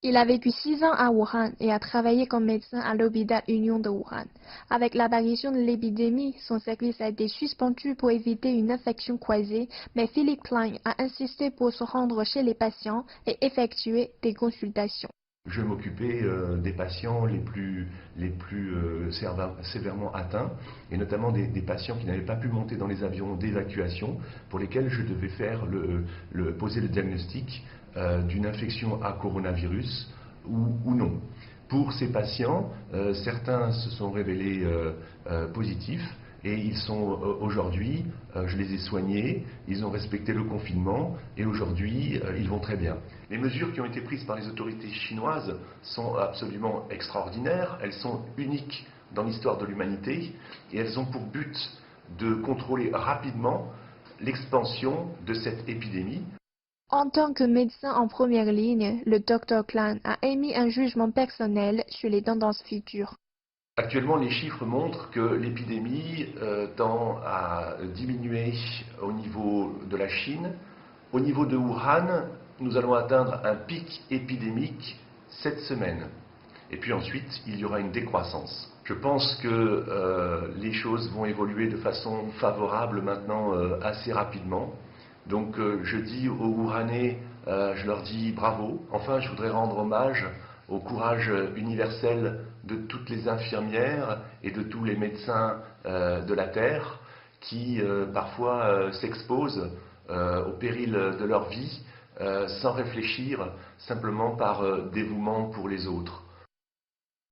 Il a vécu 6 ans à Wuhan et a travaillé comme médecin à l'hôpital Union de Wuhan. Avec l'apparition de l'épidémie, son service a été suspendu pour éviter une infection croisée, mais Philippe Klein a insisté pour se rendre chez les patients et effectuer des consultations. Je m'occupais des patients les plus sévèrement atteints, et notamment des patients qui n'avaient pas pu monter dans les avions d'évacuation, pour lesquels je devais poser le diagnostic d'une infection à coronavirus ou non. Pour ces patients, certains se sont révélés positifs. Et ils sont aujourd'hui, je les ai soignés, ils ont respecté le confinement et aujourd'hui, ils vont très bien. Les mesures qui ont été prises par les autorités chinoises sont absolument extraordinaires, elles sont uniques dans l'histoire de l'humanité et elles ont pour but de contrôler rapidement l'expansion de cette épidémie. En tant que médecin en première ligne, le Dr Klein a émis un jugement personnel sur les tendances futures. Actuellement, les chiffres montrent que l'épidémie tend à diminuer au niveau de la Chine. Au niveau de Wuhan, nous allons atteindre un pic épidémique cette semaine. Et puis ensuite, il y aura une décroissance. Je pense que les choses vont évoluer de façon favorable maintenant assez rapidement. Donc je dis aux Wuhanais, je leur dis bravo. Enfin, je voudrais rendre hommage au courage universel de toutes les infirmières et de tous les médecins de la Terre qui parfois s'exposent au péril de leur vie sans réfléchir, simplement par dévouement pour les autres.